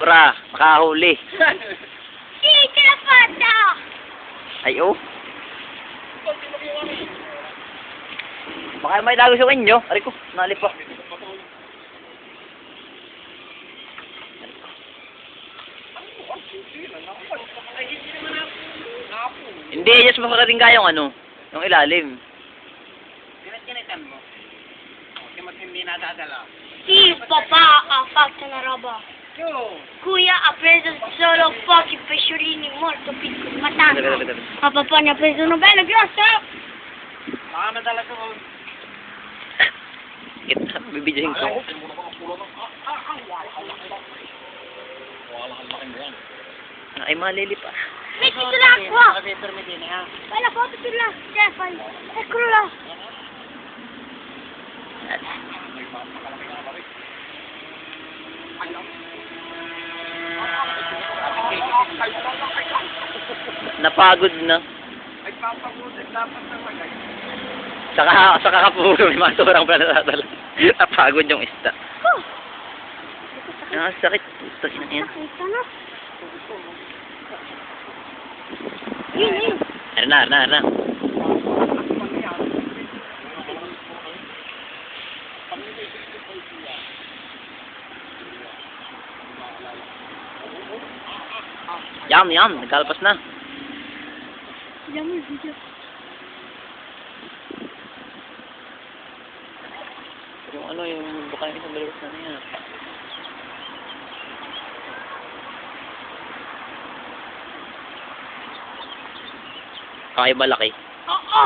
Pra, makahuli. Sige na pata! Ay, oh. Baka may lagos yung inyo. Aray ko, nalip pa. Hindi, just makakating ka yung ano, yung ilalim. Kinat-kinitan mo. Okay, hindi nadadala. Si Papa, fatto una roba. Yo! Kuya ha preso solo pochi pesciolini molto piccoli, ma tanto. Ma papà ne ha preso uno bello grosso. Baka madala ko. Kita, bibidyohin ko. Ay, malili pa. Metti sull'acqua. Kasi permettini, ha? Fai la foto sulla Stefani. Eccolo là. Napagod na. Ay, papagutin dapat talaga. Saka kapuro, may maturang pa natadala. Napagod yung isda. Oh, Ah, sakit. Ito, yan. nakita na. Yun. Ano na. Yum, nagkalpas na. Vediamo il video. Yung ano, yung bukang isang balabas na yan. Kaya malaki. Oo!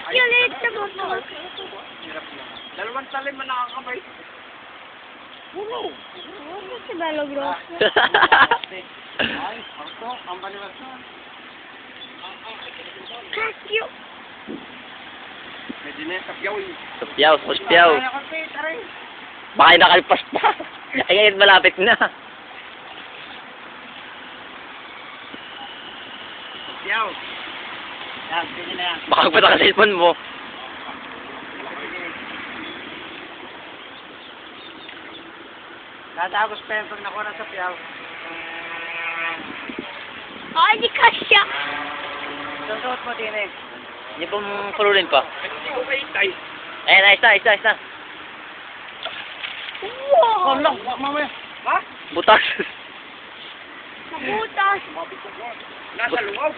Kaya ulit na ba ito? Hirap na. Dalawang talim man nakakabay. Puno. Che bello grosso. Ay, ito, ang baliwas na. Cacchio! Medyo na yung kapyaw eh. Supyaw. Kaya ko rin. Baka yung nakalpas pa. Ay, ngayon malapit na. Kapyaw. Yan, sige na yan. Baka pa ka cellphone mo. Tatapos pa yung pag nakuha sa kapyaw. Ay, di kasya! Susuot mo din eh. Hindi pong pulurin pa. Hindi ko kaitay. Ayan, ayos na. Wow! Wala, mamaya. Ha? Butas. Nabutas! Nasa luwaw.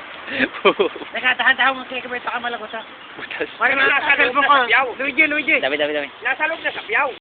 Teka, tahan-tahan mo kaya kabay, baka malagot ha. Butas. Parang nasa loob mo ko. Luigi. Dami. Nasa loob na kapyaw.